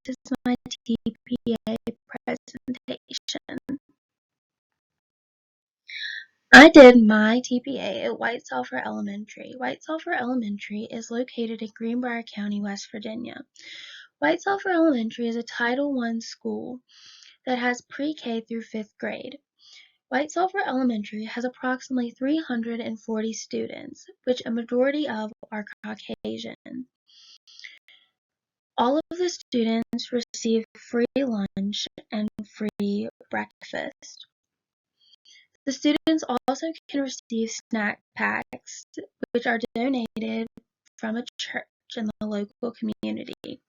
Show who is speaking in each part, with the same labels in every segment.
Speaker 1: this is my TPA presentation. I did my TPA at White Sulphur Elementary. White Sulphur Elementary is located in Greenbrier County, West Virginia. White Sulphur Elementary is a Title I school that has pre-K through 5th grade. White Sulphur Elementary has approximately 340 students, which a majority of are Caucasian. All of the students receive free lunch and free breakfast. The students also can receive snack packs, which are donated from a church in the local community.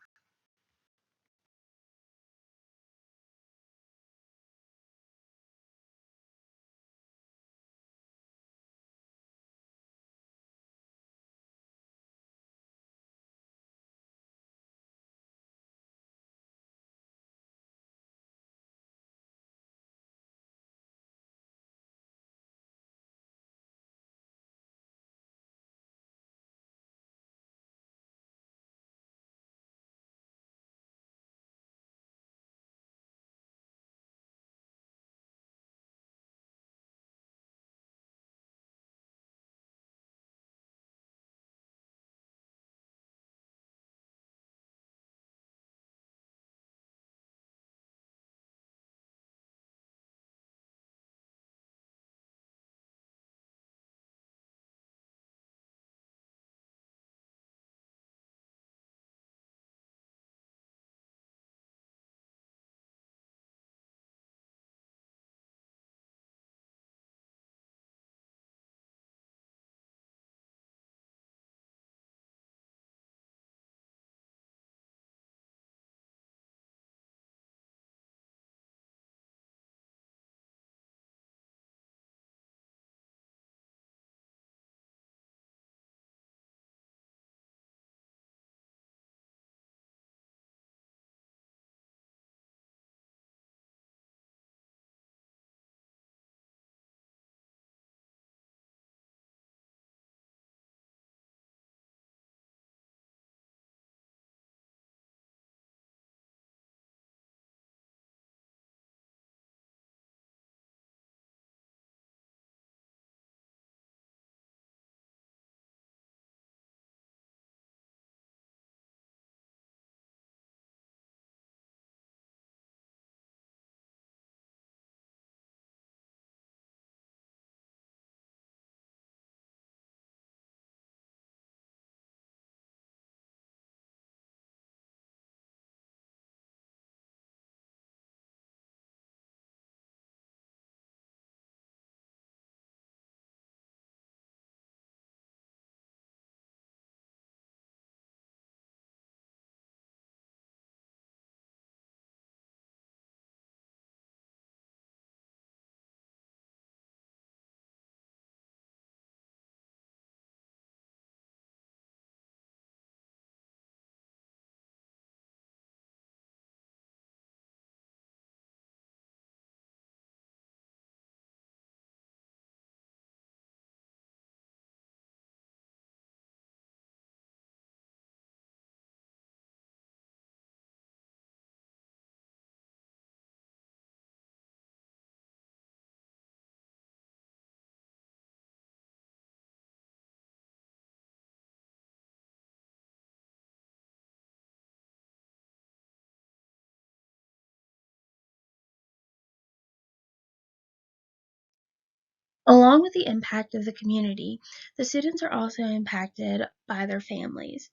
Speaker 1: Along with the impact of the community, the students are also impacted by their families.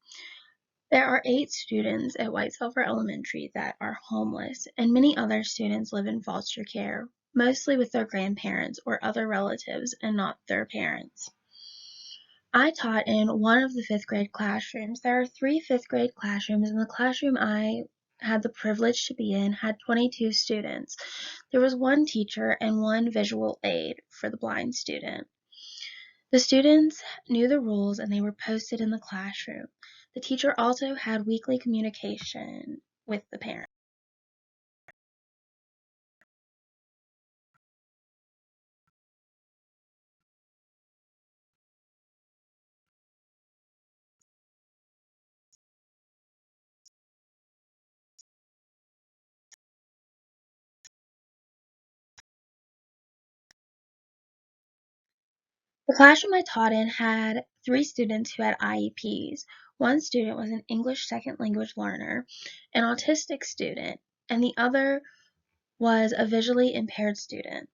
Speaker 1: There are 8 students at White Sulphur Elementary that are homeless, and many other students live in foster care, mostly with their grandparents or other relatives and not their parents. I taught in one of the 5th grade classrooms. There are 3 5th grade classrooms, and the classroom I had the privilege to be in had 22 students. There was 1 teacher and 1 visual aid for the blind student. The students knew the rules and they were posted in the classroom. The teacher also had weekly communication with the parents. The classroom I taught in had 3 students who had IEPs. One student was an English second language learner, an autistic student, and the other was a visually impaired student.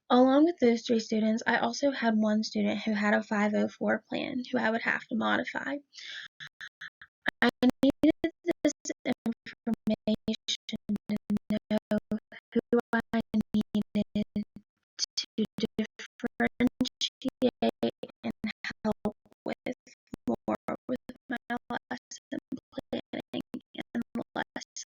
Speaker 1: Along with those 3 students, I also had one student who had a 504 plan who I would have to modify. I needed this information to know who I needed to differentiate and help with more with my lesson planning and lessons.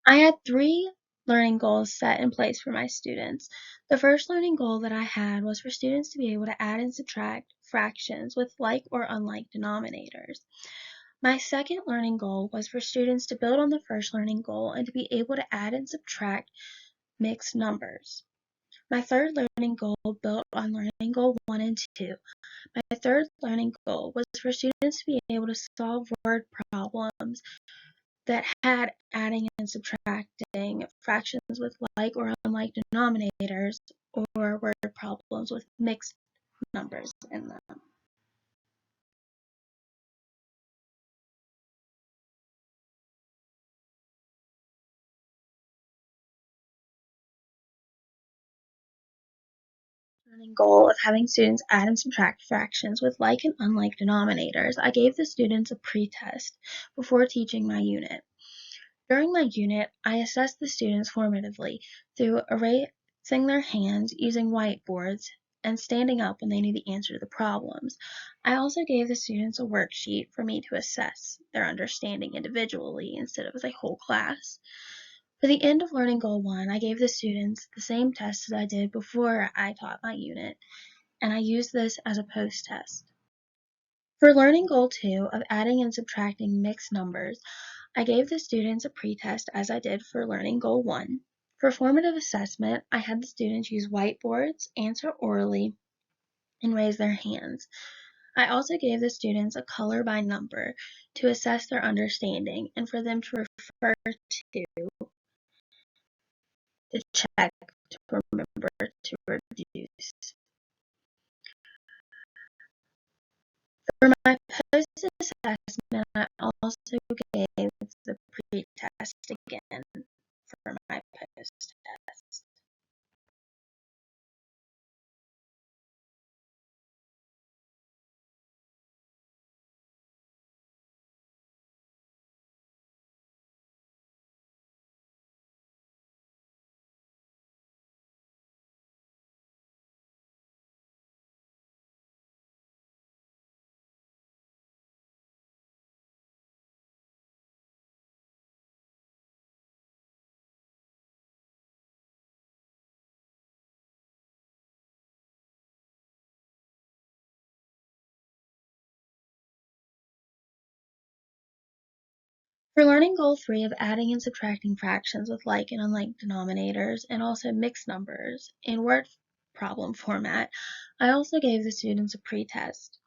Speaker 1: I had 3 learning goals set in place for my students. The first learning goal that I had was for students to be able to add and subtract fractions with like or unlike denominators. My second learning goal was for students to build on the first learning goal and to be able to add and subtract mixed numbers. My third learning goal built on learning goal 1 and 2. My third learning goal was for students to be able to solve word problems that had adding and subtracting fractions with like or unlike denominators, or word problems with mixed numbers in them. Learning goal of having students add and subtract fractions with like and unlike denominators, I gave the students a pretest before teaching my unit. During my unit, I assessed the students formatively through raising their hands using whiteboards and standing up when they knew the answer to the problems. I also gave the students a worksheet for me to assess their understanding individually instead of as a whole class. For the end of Learning Goal 1, I gave the students the same test as I did before I taught my unit, and I used this as a post-test. For Learning Goal 2 of adding and subtracting mixed numbers, I gave the students a pretest as I did for Learning Goal 1. For formative assessment, I had the students use whiteboards, answer orally, and raise their hands. I also gave the students a color by number to assess their understanding and for them to refer to check to remember to reduce. For my post-assessment, I also gave the pretest again for my post-test. For learning goal 3 of adding and subtracting fractions with like and unlike denominators and also mixed numbers in word problem format, I also gave the students a pretest.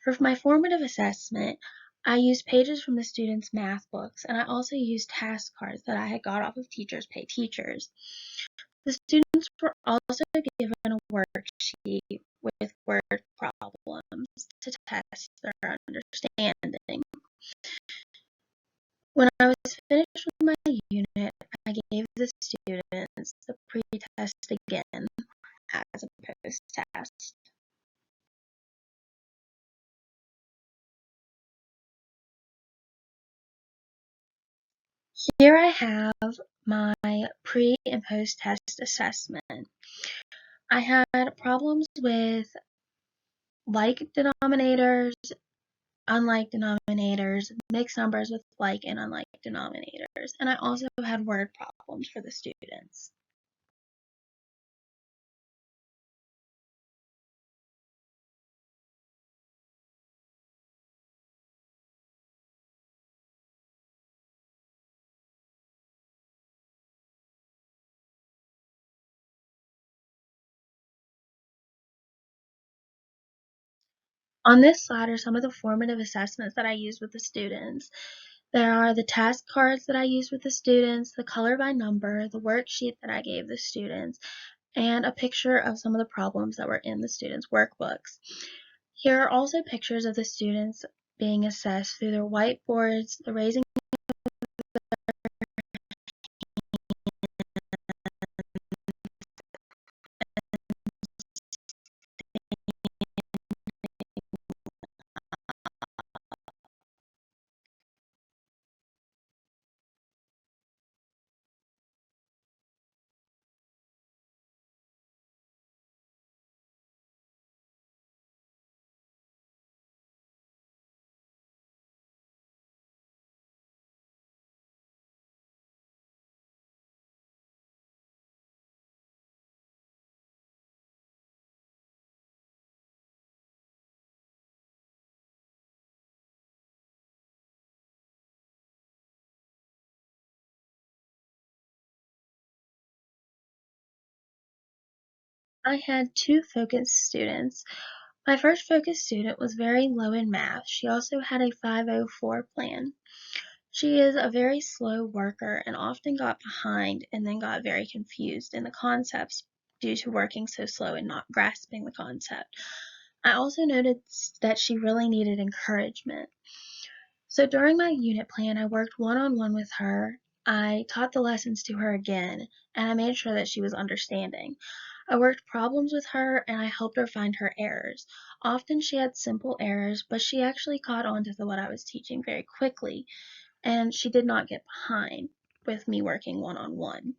Speaker 1: For my formative assessment, I used pages from the students' math books, and I also used task cards that I had got off of Teachers Pay Teachers. The students were also given a worksheet with word problems to test their understanding. When I was finished with my unit, I gave the students the pretest again as a post-test. Here I have my pre and post-test assessment. I had problems with like denominators, unlike denominators, mixed numbers with like and unlike denominators, and I also had word problems for the students. On this slide are some of the formative assessments that I used with the students. There are the task cards that I used with the students, the color by number, the worksheet that I gave the students, and a picture of some of the problems that were in the students' workbooks. Here are also pictures of the students being assessed through their whiteboards, the raising I had 2 focus students. My first focus student was very low in math. She also had a 504 plan. She is a very slow worker and often got behind and then got very confused in the concepts due to working so slow and not grasping the concept. I also noticed that she really needed encouragement. So during my unit plan, I worked one-on-one with her. I taught the lessons to her again, and I made sure that she was understanding. I worked problems with her and I helped her find her errors. Often she had simple errors, but she actually caught on to what I was teaching very quickly, and she did not get behind with me working one-on-one.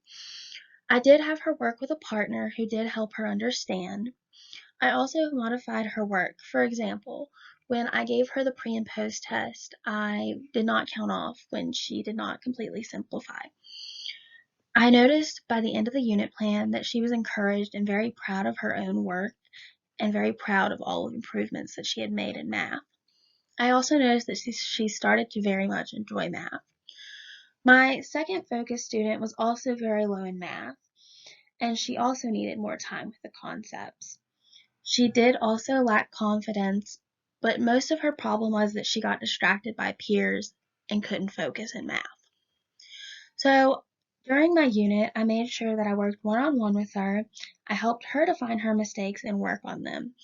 Speaker 1: I did have her work with a partner who did help her understand. I also modified her work. For example, when I gave her the pre and post test, I did not count off when she did not completely simplify. I noticed by the end of the unit plan that she was encouraged and very proud of her own work and very proud of all of the improvements that she had made in math. I also noticed that she started to very much enjoy math. My second focus student was also very low in math, and she also needed more time with the concepts. She did also lack confidence, but most of her problem was that she got distracted by peers and couldn't focus in math. So during my unit, I made sure that I worked one-on-one with her. I helped her to find her mistakes and work on them.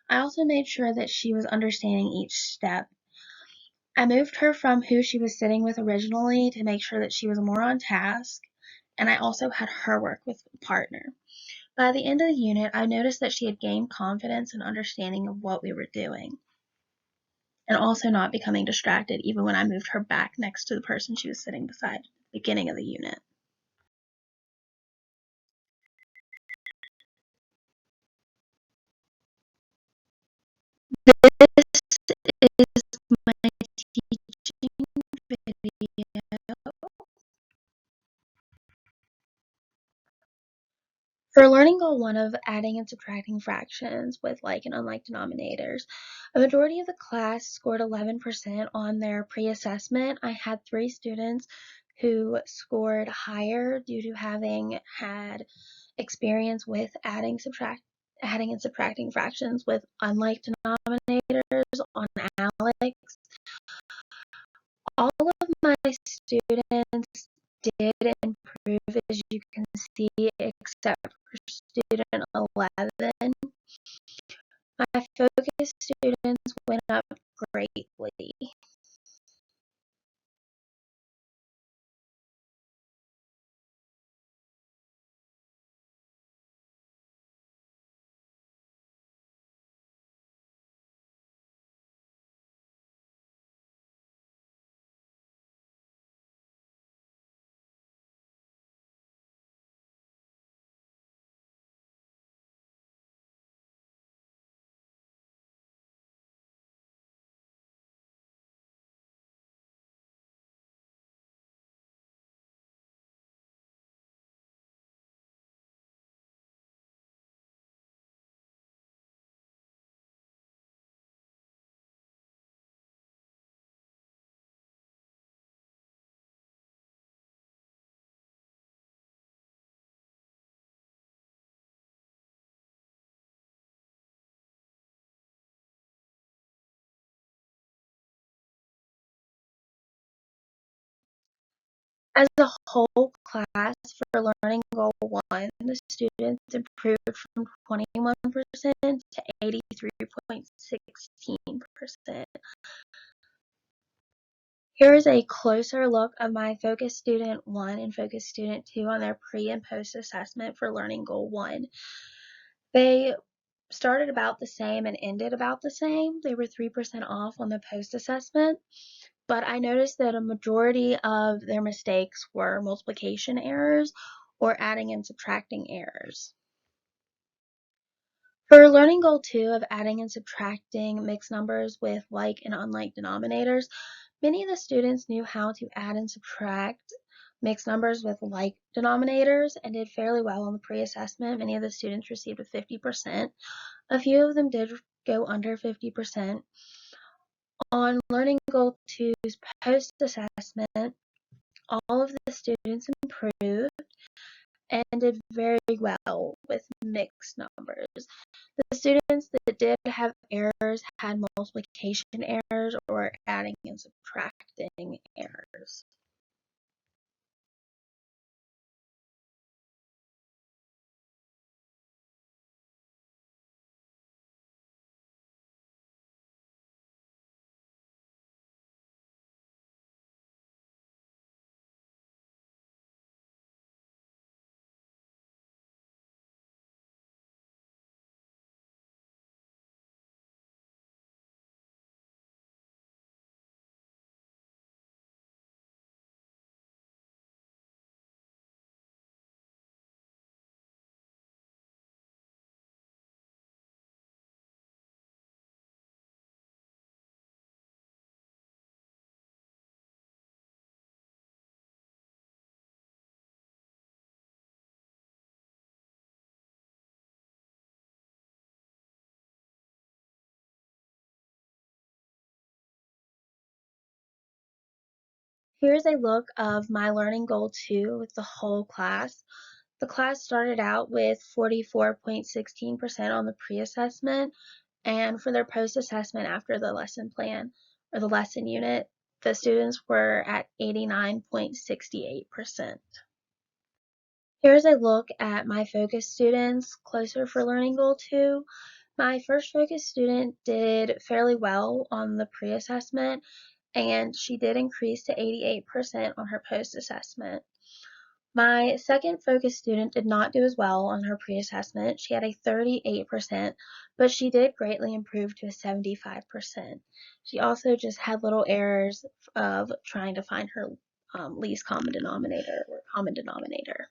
Speaker 1: I also made sure that she was understanding each step. I moved her from who she was sitting with originally to make sure that she was more on task, and I also had her work with a partner. By the end of the unit, I noticed that she had gained confidence and understanding of what we were doing, and also not becoming distracted even when I moved her back next to the person she was sitting beside at the beginning of the unit. This is my teaching video For learning goal 1 of adding and subtracting fractions with like and unlike denominators, a majority of the class scored 11% on their pre-assessment. I had 3 students who scored higher due to having had experience with adding and subtracting fractions with unlike denominators on ALEX. All of my students did improve, as you can see, except for student 11. My focus students went up greatly. As a whole class for learning goal 1, the students improved from 21% to 83.16%. Here is a closer look of my focus student 1 and focus student 2 on their pre and post assessment for learning goal 1. They started about the same and ended about the same. They were 3% off on the post assessment, but I noticed that a majority of their mistakes were multiplication errors or adding and subtracting errors. For learning goal 2 of adding and subtracting mixed numbers with like and unlike denominators, many of the students knew how to add and subtract mixed numbers with like denominators and did fairly well on the pre-assessment. Many of the students received a 50%. A few of them did go under 50%. On learning goal 2's post-assessment, all of the students improved and did very well with mixed numbers. The students that did have errors had multiplication errors or adding and subtracting errors. Here's a look of my learning goal 2 with the whole class. The class started out with 44.16% on the pre-assessment, and for their post-assessment after the lesson plan or the lesson unit, the students were at 89.68%. Here's a look at my focus students closer for learning goal 2. My first focus student did fairly well on the pre-assessment, and she did increase to 88% on her post-assessment. My second focus student did not do as well on her pre-assessment. She had a 38%, but she did greatly improve to a 75%. She also just had little errors of trying to find her least common denominator or common denominator.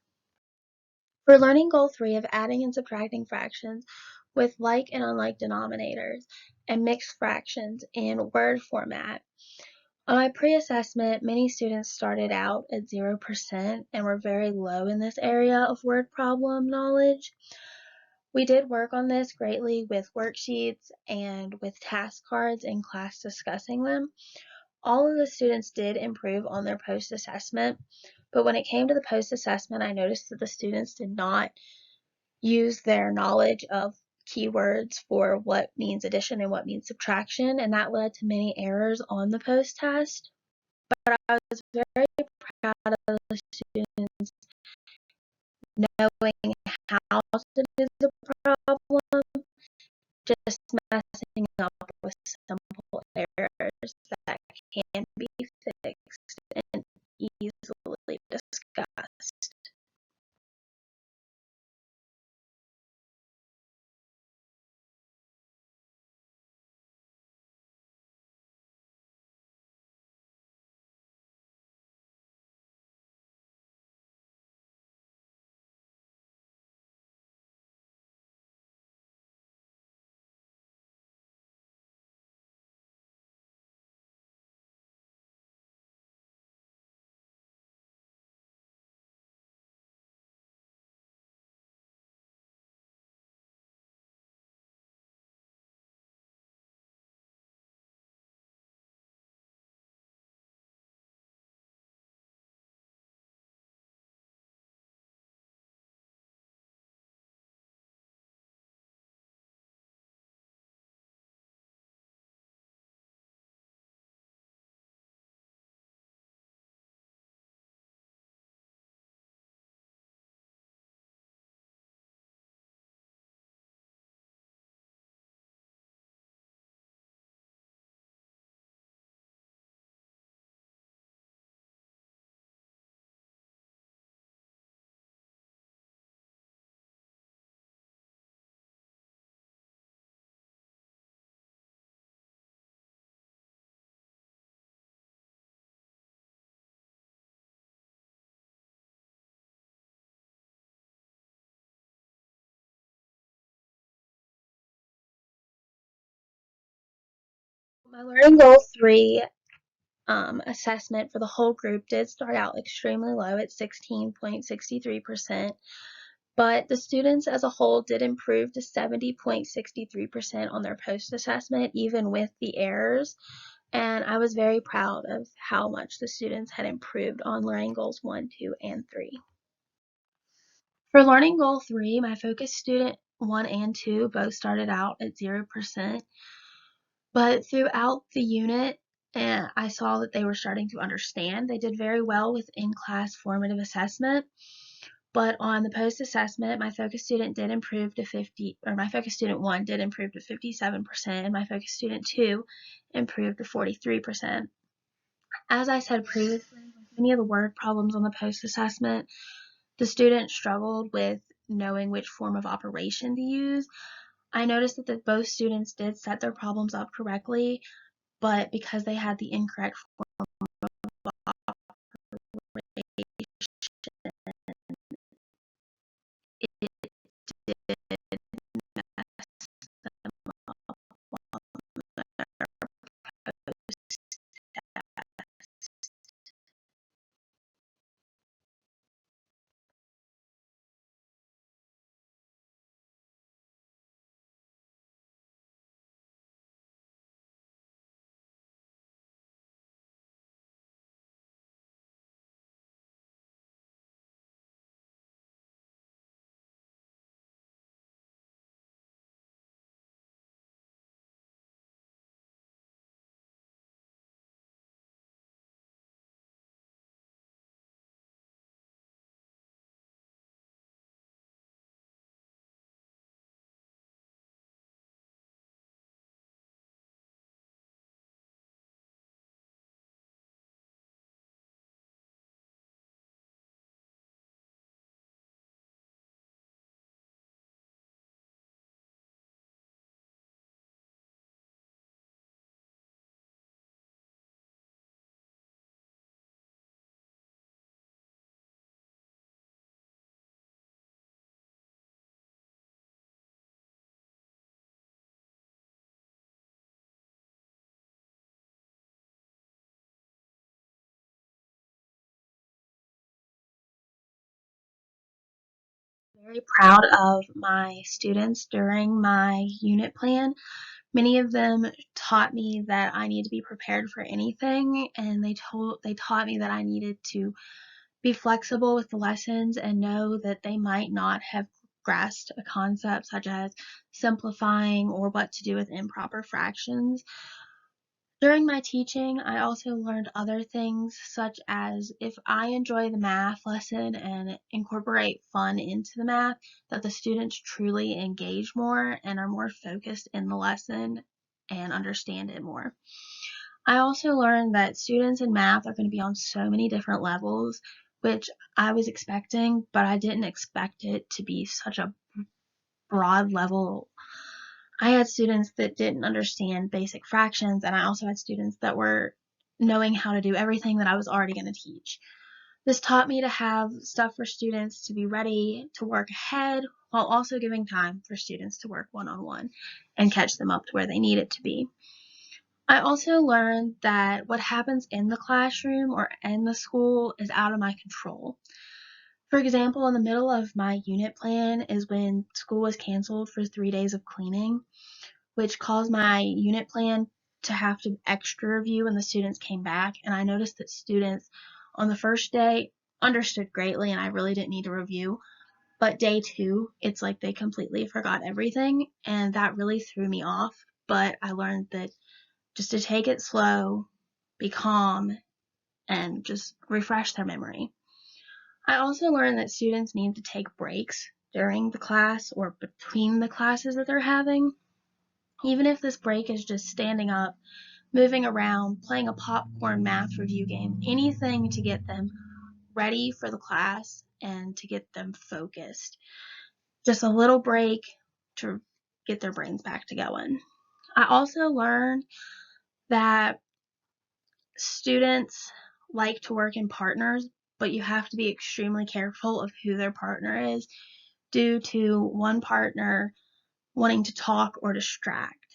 Speaker 1: For learning goal 3 of adding and subtracting fractions with like and unlike denominators and mixed fractions in word format, On my pre-assessment, many students started out at 0% and were very low in this area of word problem knowledge. We did work on this greatly with worksheets and with task cards in class discussing them. All of the students did improve on their post-assessment, but when it came to the post-assessment, I noticed that the students did not use their knowledge of keywords for what means addition and what means subtraction, and that led to many errors on the post-test. But I was very proud of the students knowing how to do the problem, just messing up with simple errors that can be fixed and easily discussed. My learning goal 3 assessment for the whole group did start out extremely low at 16.63%, but the students as a whole did improve to 70.63% on their post-assessment, even with the errors, and I was very proud of how much the students had improved on learning goals 1, 2, and 3. For learning goal 3, my focus student 1 and 2 both started out at 0%, but throughout the unit, and I saw that they were starting to understand. They did very well with in-class formative assessment, but on the post-assessment, my focus student did improve to 50, or my focus student 1 did improve to 57%, and my focus student 2 improved to 43%. As I said previously, with many of the word problems on the post-assessment, the student struggled with knowing which form of operation to use. I noticed that both students did set their problems up correctly, but because they had the incorrect it did very proud of my students during my unit plan. Many of them taught me that I need to be prepared for anything, and they taught me that I needed to be flexible with the lessons and know that they might not have grasped a concept such as simplifying or what to do with improper fractions. During my teaching, I also learned other things, such as if I enjoy the math lesson and incorporate fun into the math, that the students truly engage more and are more focused in the lesson and understand it more. I also learned that students in math are going to be on so many different levels, which I was expecting, but I didn't expect it to be such a broad level. I had students that didn't understand basic fractions, and I also had students that were knowing how to do everything that I was already going to teach. This taught me to have stuff for students to be ready to work ahead while also giving time for students to work one-on-one and catch them up to where they need it to be. I also learned that what happens in the classroom or in the school is out of my control. For example, in the middle of my unit plan is when school was canceled for 3 days of cleaning, which caused my unit plan to have to extra review when the students came back. And I noticed that students on the first day understood greatly and I really didn't need to review. But day 2, it's like they completely forgot everything, and that really threw me off. But I learned that just to take it slow, be calm, and just refresh their memory. I also learned that students need to take breaks during the class or between the classes that they're having. Even if this break is just standing up, moving around, playing a popcorn math review game, anything to get them ready for the class and to get them focused. Just a little break to get their brains back to going. I also learned that students like to work in partners, but you have to be extremely careful of who their partner is due to one partner wanting to talk or distract.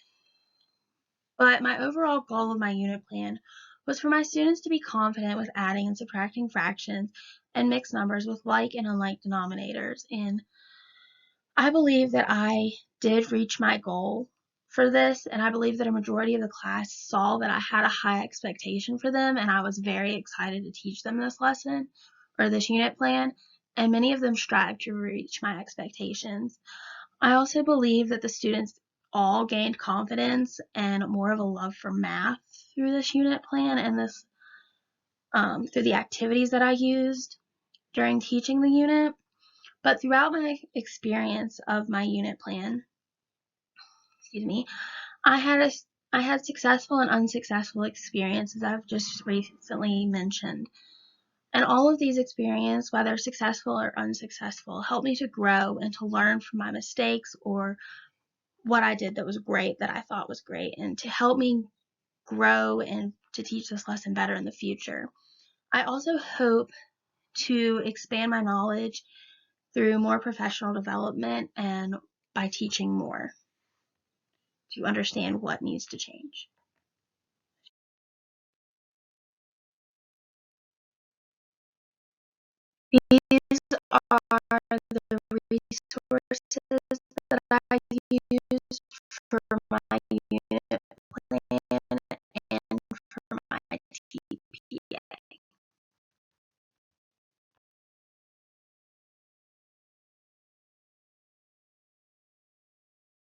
Speaker 1: But my overall goal of my unit plan was for my students to be confident with adding and subtracting fractions and mixed numbers with like and unlike denominators. And I believe that I did reach my goal for this, and I believe that a majority of the class saw that I had a high expectation for them, and I was very excited to teach them this lesson or this unit plan, and many of them strived to reach my expectations. I also believe that the students all gained confidence and more of a love for math through this unit plan and this through the activities that I used during teaching the unit. But throughout my experience of my unit plan, excuse me, I had a I had successful and unsuccessful experiences I've just recently mentioned. And all of these experiences, whether successful or unsuccessful, helped me to grow and to learn from my mistakes or what I did that was great, that I thought was great, and to help me grow and to teach this lesson better in the future. I also hope to expand my knowledge through more professional development and by teaching more to understand what needs to change. These are the resources